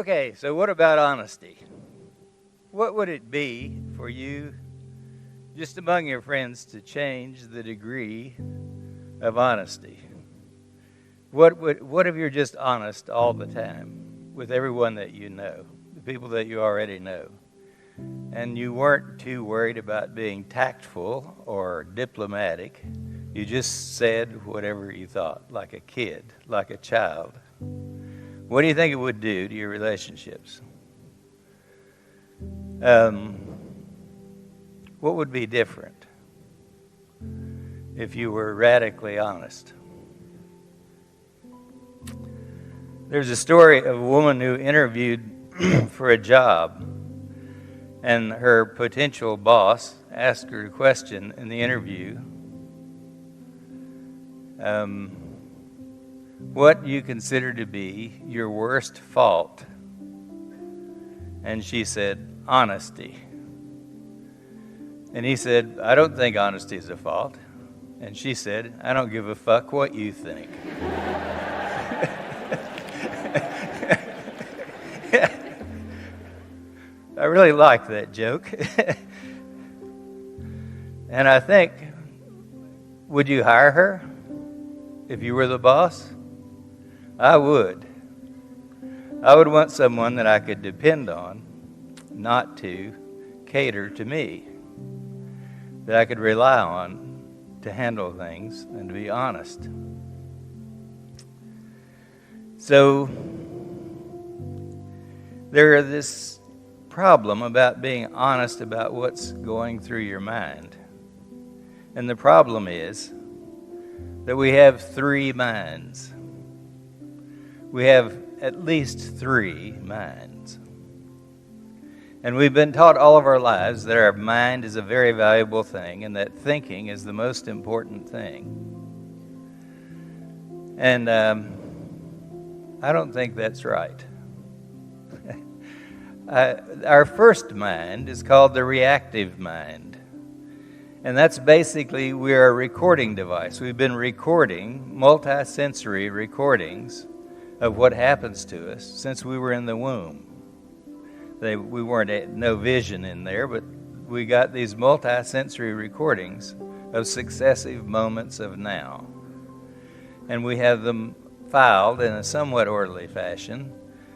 Okay, so what about honesty? What would it be for you, just among your friends, to change the degree of honesty? What if you're just honest all the time with everyone that you know, the people that you already know, and you weren't too worried about being tactful or diplomatic? You just said whatever you thought, like a kid, like a child. What do you think it would do to your relationships? What would be different if you were radically honest? There's a story of a woman who interviewed for a job, and her potential boss asked her a question in the interview. What you consider to be your worst fault? And she said, honesty. And he said, I don't think honesty is a fault. And she said, I don't give a fuck what you think. I really like that joke. And I think, would you hire her if you were the boss? I would. I would want someone that I could depend on not to cater to me, that I could rely on to handle things and to be honest. So there is this problem about being honest about what's going through your mind. And the problem is that we have three minds. We have at least three minds. And we've been taught all of our lives that our mind is a very valuable thing and that thinking is the most important thing. And I don't think that's right. Our first mind is called the reactive mind. And that's basically, we're a recording device. We've been recording multi-sensory recordings of what happens to us since we were in the womb. We weren't no vision in there, but we got these multi-sensory recordings of successive moments of now. And we have them filed in a somewhat orderly fashion.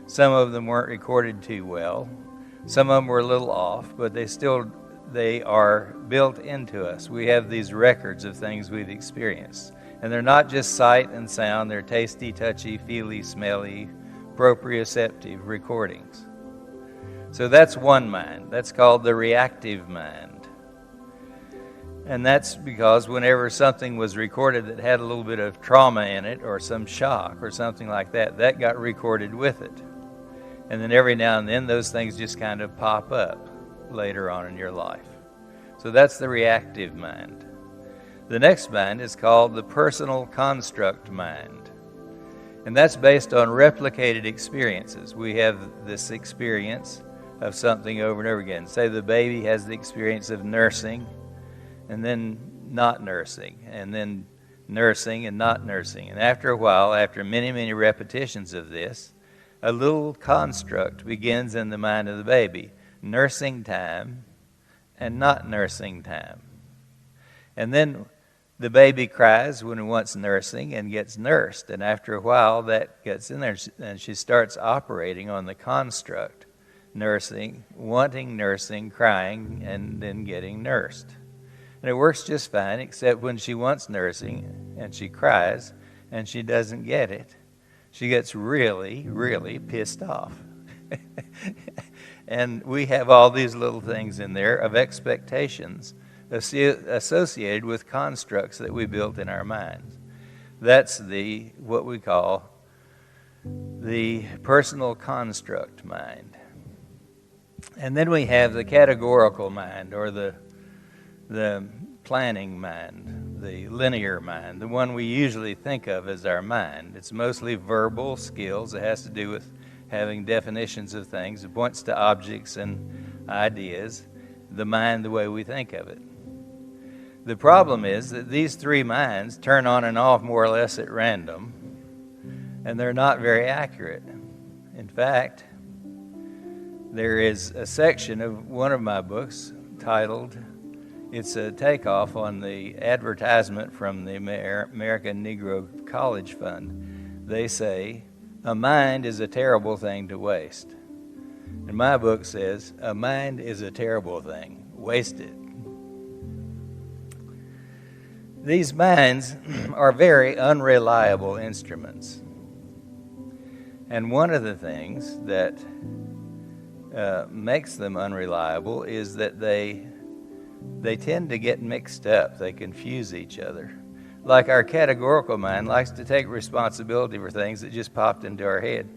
Some of them weren't recorded too well. Some of them were a little off, but they are built into us. We have these records of things we've experienced. And they're not just sight and sound, they're tasty, touchy, feely, smelly, proprioceptive recordings. So that's one mind. That's called the reactive mind. And that's because whenever something was recorded that had a little bit of trauma in it or some shock or something like that, that got recorded with it. And then every now and then those things just kind of pop up later on in your life. So that's the reactive mind. The next mind is called the personal construct mind. And that's based on replicated experiences. We have this experience of something over and over again. Say the baby has the experience of nursing and then not nursing, and then nursing and not nursing. And after a while, after many, many repetitions of this, a little construct begins in the mind of the baby. Nursing time and not nursing time. And then the baby cries when it wants nursing and gets nursed. And after a while, that gets in there and she starts operating on the construct. Nursing, wanting nursing, crying, and then getting nursed. And it works just fine, except when she wants nursing and she cries and she doesn't get it. She gets really, really pissed off. And we have all these little things in there of expectations associated with constructs that we built in our minds. That's what we call the personal construct mind. And then we have the categorical mind, or the planning mind, the linear mind, the one we usually think of as our mind. It's mostly verbal skills. It has to do with having definitions of things. It points to objects and ideas, the mind the way we think of it. The problem is that these three minds turn on and off more or less at random, and they're not very accurate. In fact, There is a section of one of my books titled, it's a takeoff on the advertisement from the American Negro College Fund. They say, a mind is a terrible thing to waste. And my book says, a mind is a terrible thing. Waste it. These minds are very unreliable instruments. And one of the things that makes them unreliable is that they tend to get mixed up. They confuse each other. Like our categorical mind likes to take responsibility for things that just popped into our head.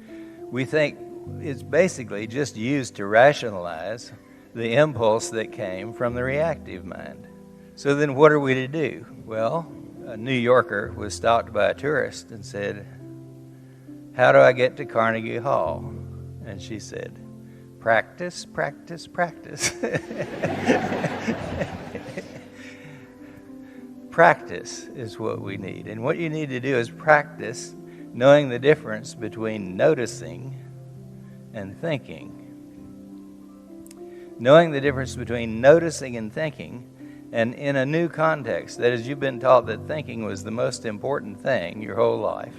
We think it's basically just used to rationalize the impulse that came from the reactive mind. So then what are we to do? Well, a New Yorker was stopped by a tourist and said, how do I get to Carnegie Hall? And she said, practice, practice, practice. Practice is what we need. And what you need to do is practice knowing the difference between noticing and thinking. Knowing the difference between noticing and thinking, and in a new context, that is, you've been taught that thinking was the most important thing your whole life.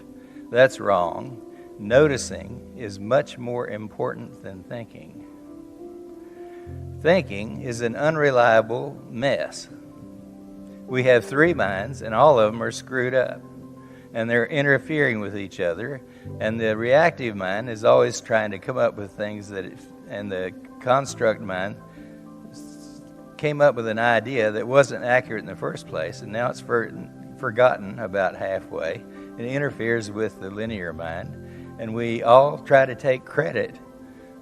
That's wrong. Noticing is much more important than thinking. Thinking is an unreliable mess. We have three minds, and all of them are screwed up, and they're interfering with each other, and the reactive mind is always trying to come up with things and the construct mind came up with an idea that wasn't accurate in the first place, and now it's forgotten about halfway. It interferes with the linear mind, and we all try to take credit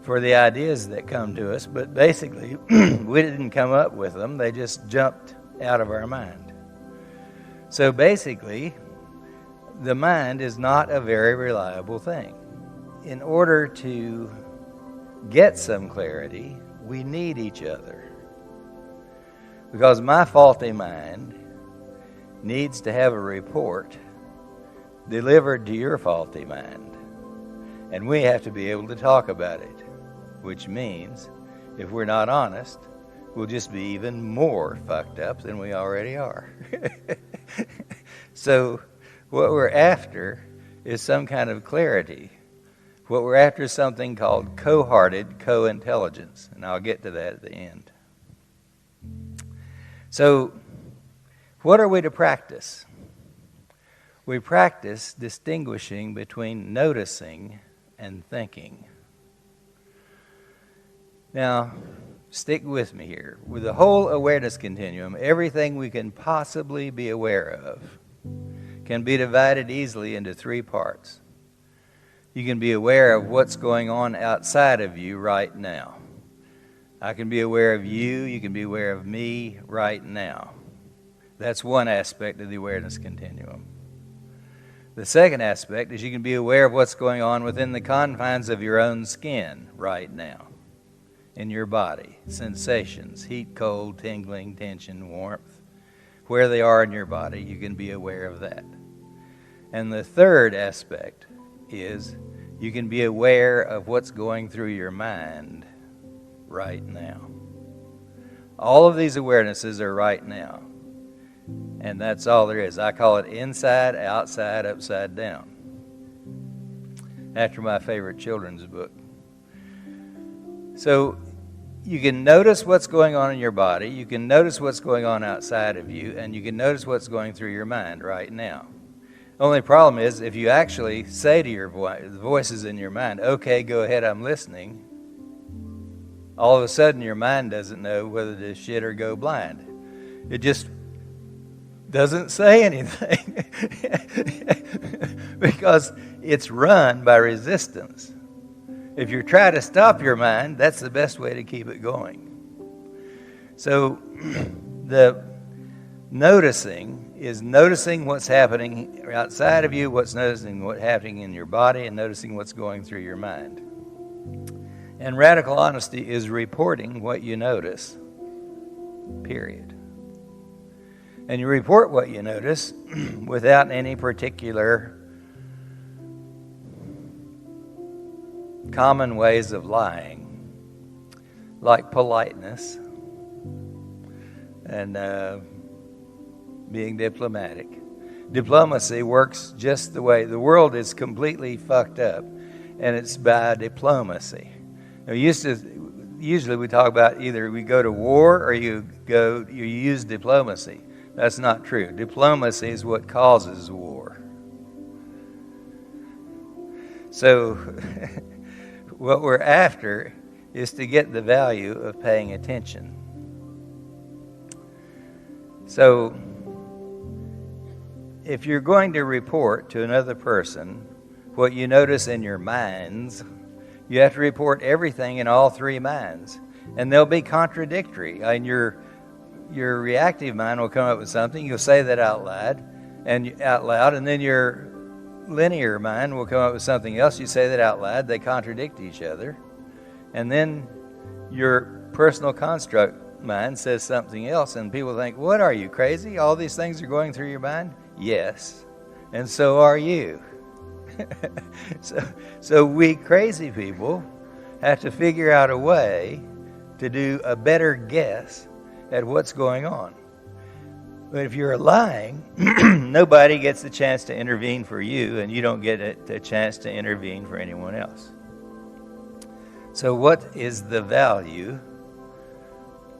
for the ideas that come to us, but basically we didn't come up with them. They just jumped out of our mind. So basically, the mind is not a very reliable thing. In order to get some clarity, we need each other. Because my faulty mind needs to have a report delivered to your faulty mind. And we have to be able to talk about it, which means if we're not honest, we'll just be even more fucked up than we already are. So what we're after is some kind of clarity. What we're after is something called co-hearted co-intelligence, and I'll get to that at the end. So what are we to practice? We practice distinguishing between noticing and thinking. Now, stick with me here. With the whole awareness continuum, everything we can possibly be aware of can be divided easily into three parts. You can be aware of what's going on outside of you right now. I can be aware of you. You can be aware of me right now. That's one aspect of the awareness continuum. The second aspect is you can be aware of what's going on within the confines of your own skin right now, in your body. Sensations, heat, cold, tingling, tension, warmth. Where they are in your body, you can be aware of that. And the third aspect is you can be aware of what's going through your mind right now. All of these awarenesses are right now. And that's all there is. I call it inside, outside, upside down. After my favorite children's book. So you can notice what's going on in your body, you can notice what's going on outside of you, and you can notice what's going through your mind right now. Only problem is if you actually say to your voices in your mind, okay, go ahead, I'm listening, all of a sudden your mind doesn't know whether to shit or go blind. It just doesn't say anything because it's run by resistance. If you try to stop your mind, that's the best way to keep it going. So the noticing is noticing what's happening outside of you, what's happening in your body, and noticing what's going through your mind. And radical honesty is reporting what you notice, period. And you report what you notice without any particular common ways of lying. like politeness and being diplomatic. Diplomacy works just the way the world is completely fucked up, and it's by diplomacy. Now, usually we talk about either we go to war or you use diplomacy. That's not true. Diplomacy is what causes war. So what we're after is to get the value of paying attention. So if you're going to report to another person what you notice in your minds, you have to report everything in all three minds. And they'll be contradictory. And your reactive mind will come up with something. You'll say that out loud, and then your linear mind will come up with something else. You say that out loud. They contradict each other. And then your personal construct mind says something else, and people think, what are you, crazy? All these things are going through your mind? Yes. And so are you. So we crazy people have to figure out a way to do a better guess at what's going on. But if you're lying, nobody gets the chance to intervene for you, and you don't get a chance to intervene for anyone else. So what is the value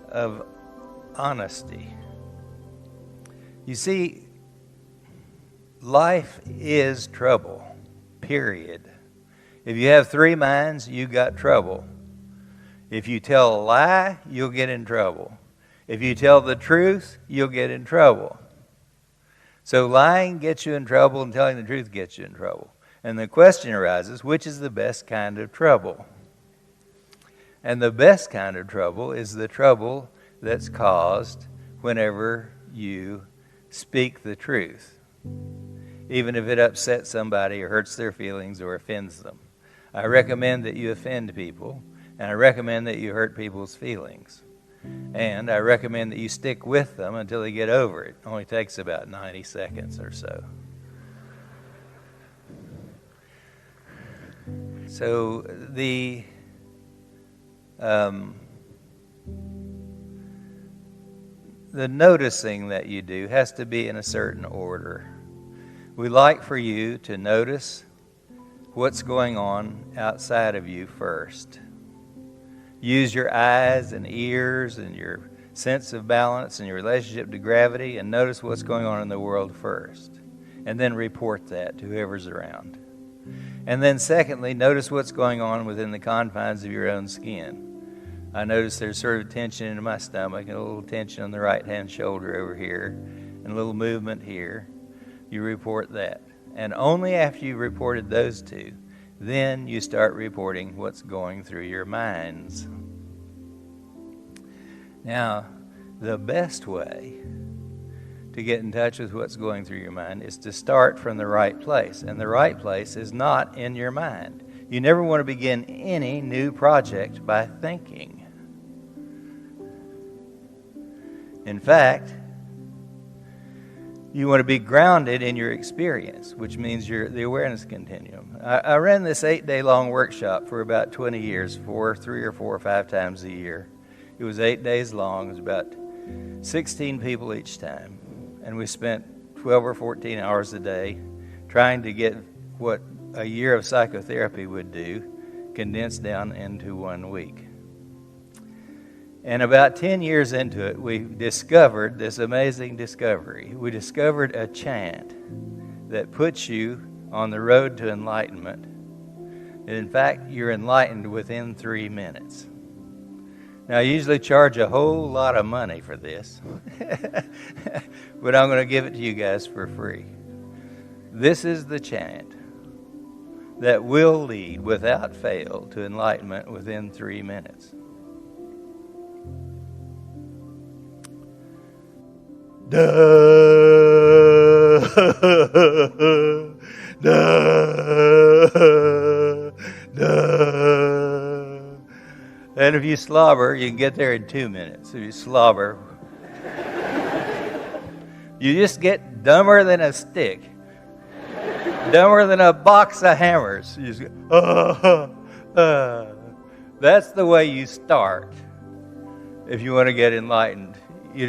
of honesty? You see, life is trouble, period. If you have three minds, you got trouble. If you tell a lie, you'll get in trouble. If you tell the truth, you'll get in trouble. So lying gets you in trouble, and telling the truth gets you in trouble. And the question arises, which is the best kind of trouble? And the best kind of trouble is the trouble that's caused whenever you speak the truth, even if it upsets somebody or hurts their feelings or offends them. I recommend that you offend people, and I recommend that you hurt people's feelings. And I recommend that you stick with them until they get over it. It only takes about 90 seconds or so. So the noticing that you do has to be in a certain order. We like for you to notice what's going on outside of you first. Use your eyes and ears and your sense of balance and your relationship to gravity, and notice what's going on in the world first. And then report that to whoever's around. And then secondly, notice what's going on within the confines of your own skin. I notice there's sort of tension in my stomach and a little tension on the right-hand shoulder over here and a little movement here. You report that. And only after you've reported those two, then you start reporting what's going through your minds. Now, the best way to get in touch with what's going through your mind is to start from the right place. And the right place is not in your mind. You never want to begin any new project by thinking. In fact, you want to be grounded in your experience, which means the awareness continuum. I ran this 8-day-long workshop for about 20 years, 3 or 4 or 5 times a year. It was 8 days long. It was about 16 people each time. And we spent 12 or 14 hours a day trying to get what a year of psychotherapy would do condensed down into 1 week. And about 10 years into it, we discovered this amazing discovery. We discovered a chant that puts you on the road to enlightenment. And in fact, you're enlightened within 3 minutes. Now, I usually charge a whole lot of money for this, but I'm going to give it to you guys for free. This is the chant that will lead without fail to enlightenment within 3 minutes. Da, da, da. And if you slobber, you can get there in 2 minutes. If you slobber, you just get dumber than a stick, dumber than a box of hammers. You just go, That's the way you start. if you want to get enlightened. You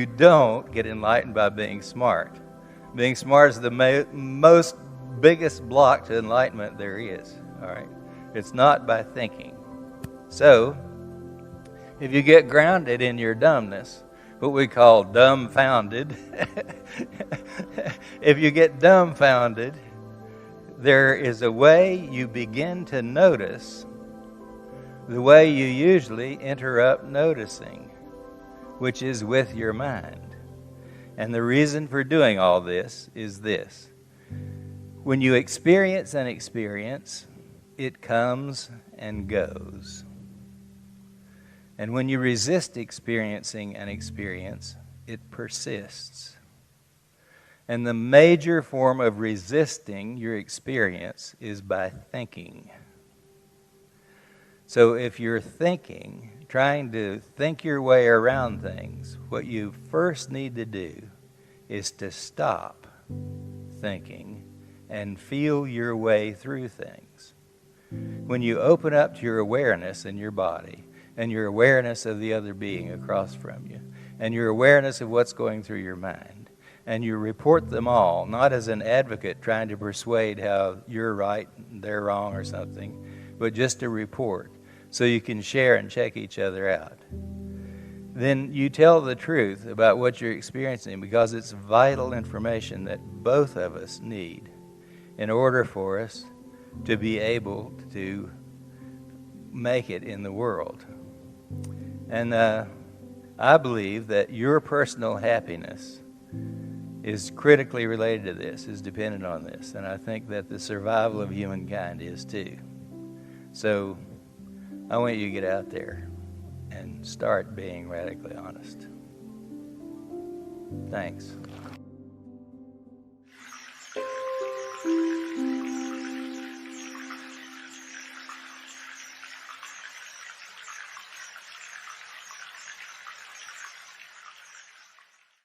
don't get enlightened by being smart. Being smart is the most biggest block to enlightenment there is. All right, it's not by thinking. So, if you get grounded in your dumbness, what we call dumbfounded, if you get dumbfounded, there is a way you begin to notice the way you usually interrupt noticing, which is with your mind. And the reason for doing all this is this. When you experience an experience, it comes and goes. And when you resist experiencing an experience, it persists. And the major form of resisting your experience is by thinking. So if you're trying to think your way around things, what you first need to do is to stop thinking and feel your way through things. When you open up to your awareness in your body, and your awareness of the other being across from you, and your awareness of what's going through your mind, and you report them all, not as an advocate trying to persuade how you're right and they're wrong or something, but just a report so you can share and check each other out. Then you tell the truth about what you're experiencing, because it's vital information that both of us need in order for us to be able to make it in the world. And I believe that your personal happiness is critically related to this, is dependent on this. And I think that the survival of humankind is too. So I want you to get out there and start being radically honest. Thanks.